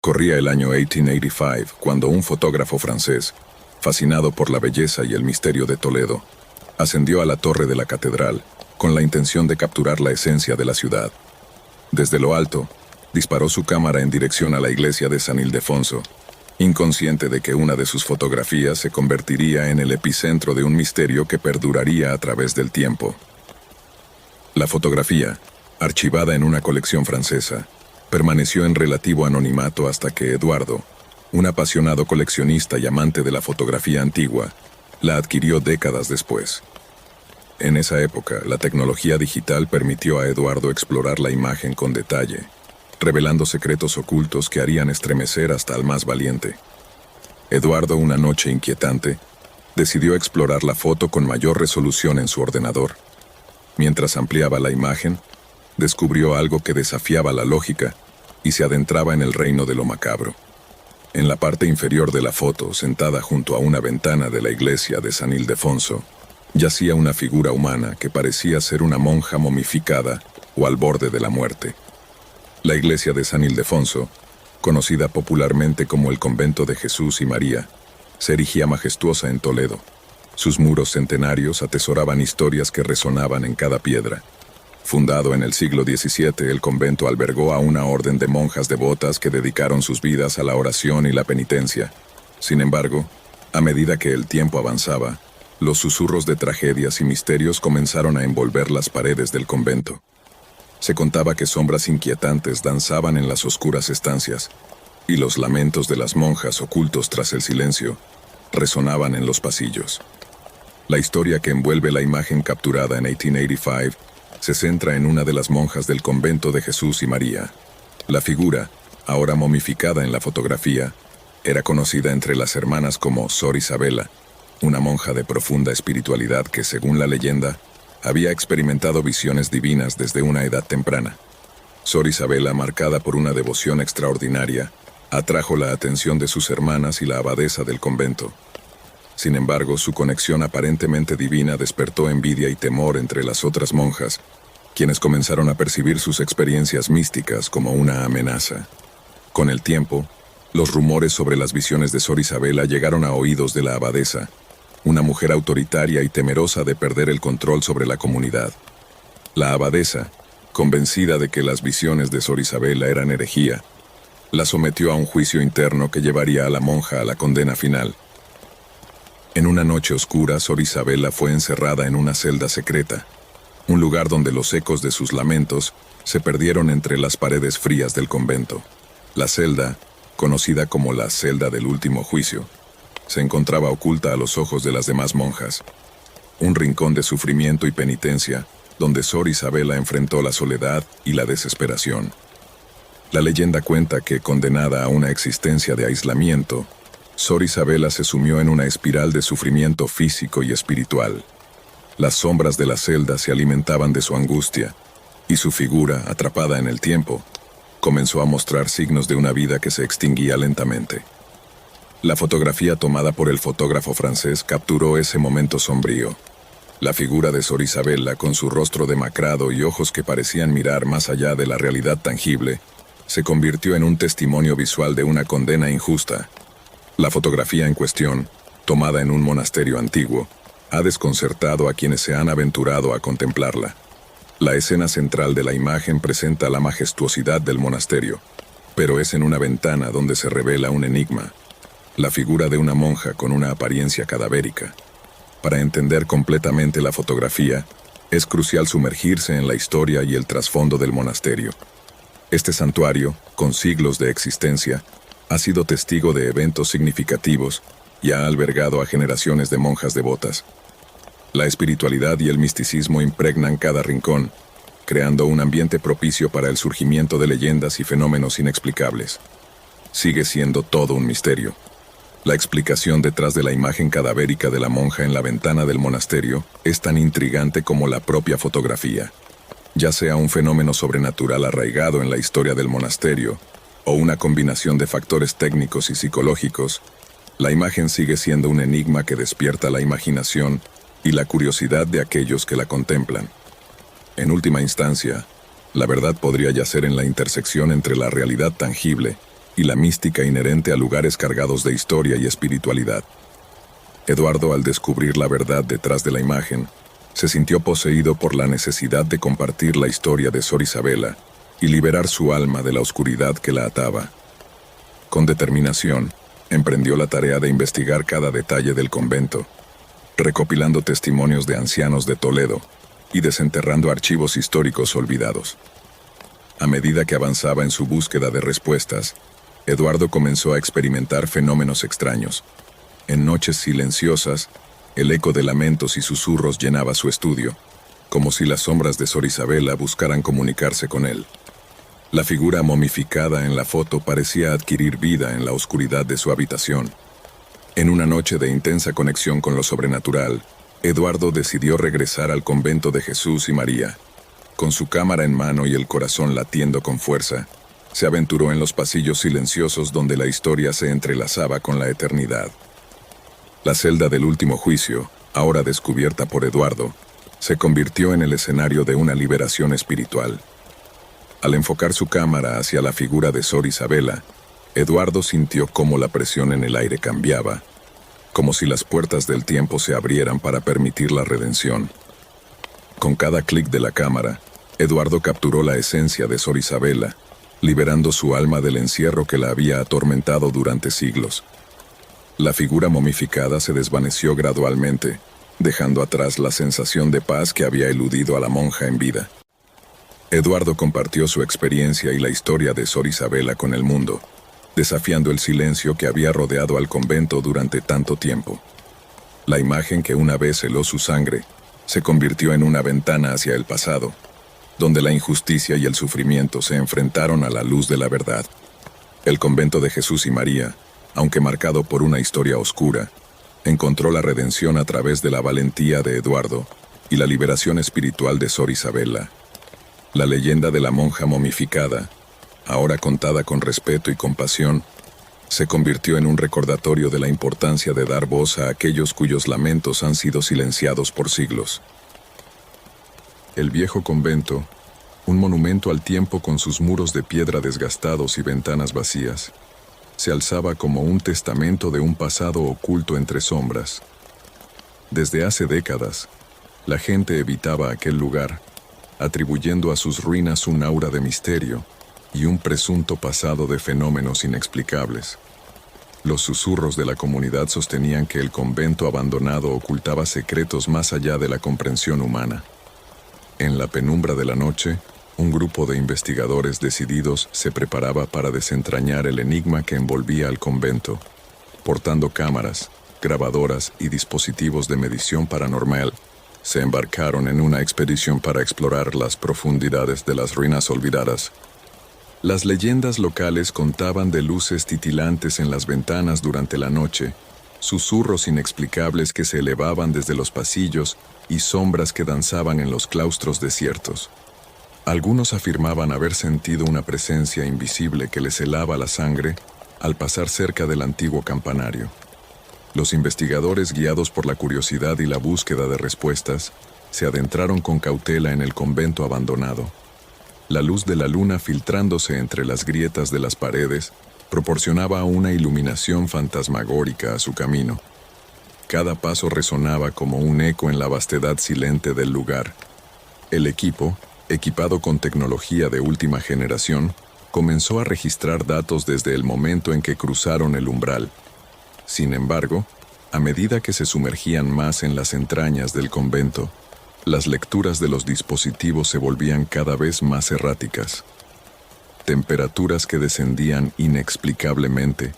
Corría el año 1885 cuando un fotógrafo francés, fascinado por la belleza y el misterio de Toledo, ascendió a la torre de la catedral con la intención de capturar la esencia de la ciudad. Desde lo alto, disparó su cámara en dirección a la iglesia de San Ildefonso, inconsciente de que una de sus fotografías se convertiría en el epicentro de un misterio que perduraría a través del tiempo. La fotografía, archivada en una colección francesa, permaneció en relativo anonimato hasta que Eduardo, un apasionado coleccionista y amante de la fotografía antigua, la adquirió décadas después. En esa época, la tecnología digital permitió a Eduardo explorar la imagen con detalle, revelando secretos ocultos que harían estremecer hasta al más valiente. Eduardo, una noche inquietante, decidió explorar la foto con mayor resolución en su ordenador. Mientras ampliaba la imagen, descubrió algo que desafiaba la lógica y se adentraba en el reino de lo macabro. En la parte inferior de la foto, sentada junto a una ventana de la iglesia de San Ildefonso, yacía una figura humana que parecía ser una monja momificada o al borde de la muerte. La iglesia de San Ildefonso, conocida popularmente como el Convento de Jesús y María, se erigía majestuosa en Toledo. Sus muros centenarios atesoraban historias que resonaban en cada piedra. Fundado en el siglo XVII, el convento albergó a una orden de monjas devotas que dedicaron sus vidas a la oración y la penitencia. Sin embargo, a medida que el tiempo avanzaba, los susurros de tragedias y misterios comenzaron a envolver las paredes del convento. Se contaba que sombras inquietantes danzaban en las oscuras estancias, y los lamentos de las monjas ocultos tras el silencio resonaban en los pasillos. La historia que envuelve la imagen capturada en 1885 se centra en una de las monjas del convento de Jesús y María. La figura, ahora momificada en la fotografía, era conocida entre las hermanas como Sor Isabela, una monja de profunda espiritualidad que, según la leyenda, había experimentado visiones divinas desde una edad temprana. Sor Isabela, marcada por una devoción extraordinaria, atrajo la atención de sus hermanas y la abadesa del convento. Sin embargo, su conexión aparentemente divina despertó envidia y temor entre las otras monjas, quienes comenzaron a percibir sus experiencias místicas como una amenaza. Con el tiempo, los rumores sobre las visiones de Sor Isabela llegaron a oídos de la abadesa, una mujer autoritaria y temerosa de perder el control sobre la comunidad. La abadesa, convencida de que las visiones de Sor Isabela eran herejía, la sometió a un juicio interno que llevaría a la monja a la condena final. En una noche oscura, Sor Isabela fue encerrada en una celda secreta, un lugar donde los ecos de sus lamentos se perdieron entre las paredes frías del convento. La celda, conocida como la celda del último juicio, se encontraba oculta a los ojos de las demás monjas. Un rincón de sufrimiento y penitencia, donde Sor Isabela enfrentó la soledad y la desesperación. La leyenda cuenta que, condenada a una existencia de aislamiento, Sor Isabela se sumió en una espiral de sufrimiento físico y espiritual. Las sombras de la celda se alimentaban de su angustia, y su figura, atrapada en el tiempo, comenzó a mostrar signos de una vida que se extinguía lentamente. La fotografía tomada por el fotógrafo francés capturó ese momento sombrío. La figura de Sor Isabela, con su rostro demacrado y ojos que parecían mirar más allá de la realidad tangible, se convirtió en un testimonio visual de una condena injusta. La fotografía en cuestión, tomada en un monasterio antiguo, ha desconcertado a quienes se han aventurado a contemplarla. La escena central de la imagen presenta la majestuosidad del monasterio, pero es en una ventana donde se revela un enigma: la figura de una monja con una apariencia cadavérica. Para entender completamente la fotografía, es crucial sumergirse en la historia y el trasfondo del monasterio. Este santuario, con siglos de existencia, ha sido testigo de eventos significativos y ha albergado a generaciones de monjas devotas. La espiritualidad y el misticismo impregnan cada rincón, creando un ambiente propicio para el surgimiento de leyendas y fenómenos inexplicables. Sigue siendo todo un misterio. La explicación detrás de la imagen cadavérica de la monja en la ventana del monasterio es tan intrigante como la propia fotografía. Ya sea un fenómeno sobrenatural arraigado en la historia del monasterio, o una combinación de factores técnicos y psicológicos, la imagen sigue siendo un enigma que despierta la imaginación y la curiosidad de aquellos que la contemplan. En última instancia, la verdad podría yacer en la intersección entre la realidad tangible y la mística inherente a lugares cargados de historia y espiritualidad. Eduardo, al descubrir la verdad detrás de la imagen, se sintió poseído por la necesidad de compartir la historia de Sor Isabela y liberar su alma de la oscuridad que la ataba. Con determinación, emprendió la tarea de investigar cada detalle del convento, recopilando testimonios de ancianos de Toledo y desenterrando archivos históricos olvidados. A medida que avanzaba en su búsqueda de respuestas, Eduardo comenzó a experimentar fenómenos extraños. En noches silenciosas, el eco de lamentos y susurros llenaba su estudio, como si las sombras de Sor Isabela buscaran comunicarse con él. La figura momificada en la foto parecía adquirir vida en la oscuridad de su habitación. En una noche de intensa conexión con lo sobrenatural, Eduardo decidió regresar al convento de Jesús y María. Con su cámara en mano y el corazón latiendo con fuerza, se aventuró en los pasillos silenciosos donde la historia se entrelazaba con la eternidad. La celda del último juicio, ahora descubierta por Eduardo, se convirtió en el escenario de una liberación espiritual. Al enfocar su cámara hacia la figura de Sor Isabela, Eduardo sintió cómo la presión en el aire cambiaba, como si las puertas del tiempo se abrieran para permitir la redención. Con cada clic de la cámara, Eduardo capturó la esencia de Sor Isabela, liberando su alma del encierro que la había atormentado durante siglos. La figura momificada se desvaneció gradualmente, dejando atrás la sensación de paz que había eludido a la monja en vida. Eduardo compartió su experiencia y la historia de Sor Isabela con el mundo, desafiando el silencio que había rodeado al convento durante tanto tiempo. La imagen que una vez heló su sangre se convirtió en una ventana hacia el pasado, donde la injusticia y el sufrimiento se enfrentaron a la luz de la verdad. El convento de Jesús y María, aunque marcado por una historia oscura, encontró la redención a través de la valentía de Eduardo y la liberación espiritual de Sor Isabela. La leyenda de la monja momificada, ahora contada con respeto y compasión, se convirtió en un recordatorio de la importancia de dar voz a aquellos cuyos lamentos han sido silenciados por siglos. El viejo convento, un monumento al tiempo con sus muros de piedra desgastados y ventanas vacías, se alzaba como un testamento de un pasado oculto entre sombras. Desde hace décadas, la gente evitaba aquel lugar, atribuyendo a sus ruinas un aura de misterio y un presunto pasado de fenómenos inexplicables. Los susurros de la comunidad sostenían que el convento abandonado ocultaba secretos más allá de la comprensión humana. En la penumbra de la noche, un grupo de investigadores decididos se preparaba para desentrañar el enigma que envolvía al convento. Portando cámaras, grabadoras y dispositivos de medición paranormal, se embarcaron en una expedición para explorar las profundidades de las ruinas olvidadas. Las leyendas locales contaban de luces titilantes en las ventanas durante la noche, susurros inexplicables que se elevaban desde los pasillos y sombras que danzaban en los claustros desiertos. Algunos afirmaban haber sentido una presencia invisible que les helaba la sangre al pasar cerca del antiguo campanario. Los investigadores, guiados por la curiosidad y la búsqueda de respuestas, se adentraron con cautela en el convento abandonado. La luz de la luna, filtrándose entre las grietas de las paredes, proporcionaba una iluminación fantasmagórica a su camino. Cada paso resonaba como un eco en la vastedad silente del lugar. El equipo, equipado con tecnología de última generación, comenzó a registrar datos desde el momento en que cruzaron el umbral. Sin embargo, a medida que se sumergían más en las entrañas del convento, las lecturas de los dispositivos se volvían cada vez más erráticas. Temperaturas que descendían inexplicablemente,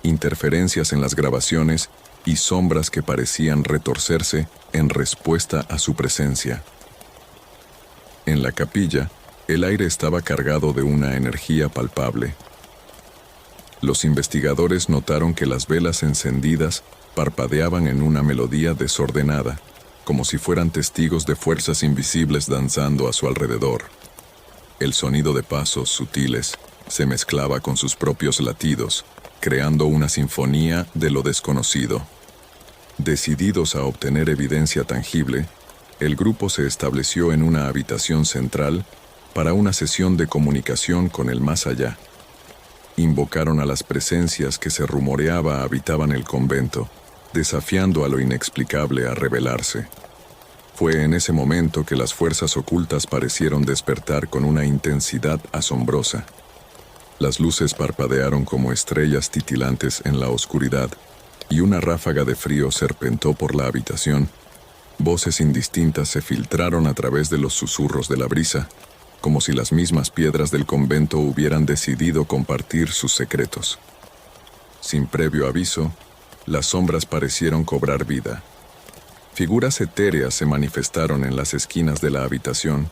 interferencias en las grabaciones y sombras que parecían retorcerse en respuesta a su presencia. En la capilla, el aire estaba cargado de una energía palpable. Los investigadores notaron que las velas encendidas parpadeaban en una melodía desordenada, como si fueran testigos de fuerzas invisibles danzando a su alrededor. El sonido de pasos sutiles se mezclaba con sus propios latidos, creando una sinfonía de lo desconocido. Decididos a obtener evidencia tangible, el grupo se estableció en una habitación central para una sesión de comunicación con el más allá. invocaron a las presencias que se rumoreaba habitaban el convento, desafiando a lo inexplicable a revelarse. Fue en ese momento que las fuerzas ocultas parecieron despertar con una intensidad asombrosa. Las luces parpadearon como estrellas titilantes en la oscuridad, y una ráfaga de frío serpentó por la habitación. Voces indistintas se filtraron a través de los susurros de la brisa, como si las mismas piedras del convento hubieran decidido compartir sus secretos. Sin previo aviso, las sombras parecieron cobrar vida. Figuras etéreas se manifestaron en las esquinas de la habitación,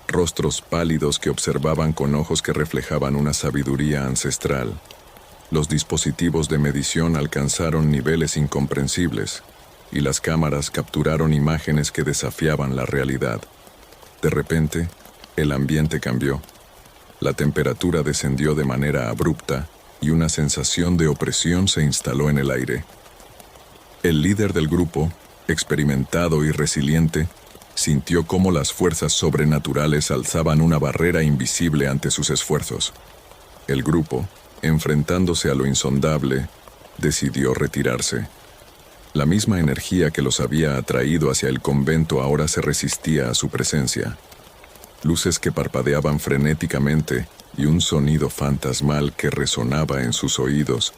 rostros pálidos que observaban con ojos que reflejaban una sabiduría ancestral. Los dispositivos de medición alcanzaron niveles incomprensibles, y las cámaras capturaron imágenes que desafiaban la realidad. De repente, el ambiente cambió. La temperatura descendió de manera abrupta y una sensación de opresión se instaló en el aire. El líder del grupo, experimentado y resiliente, sintió cómo las fuerzas sobrenaturales alzaban una barrera invisible ante sus esfuerzos. El grupo, enfrentándose a lo insondable, decidió retirarse. La misma energía que los había atraído hacia el convento ahora se resistía a su presencia. Luces que parpadeaban frenéticamente y un sonido fantasmal que resonaba en sus oídos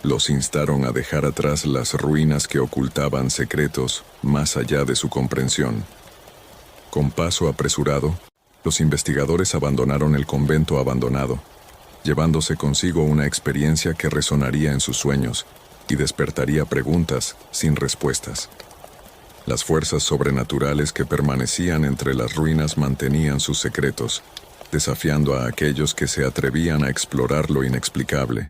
los instaron a dejar atrás las ruinas que ocultaban secretos más allá de su comprensión. Con paso apresurado, los investigadores abandonaron el convento abandonado, llevándose consigo una experiencia que resonaría en sus sueños y despertaría preguntas sin respuestas. Las fuerzas sobrenaturales que permanecían entre las ruinas mantenían sus secretos, desafiando a aquellos que se atrevían a explorar lo inexplicable.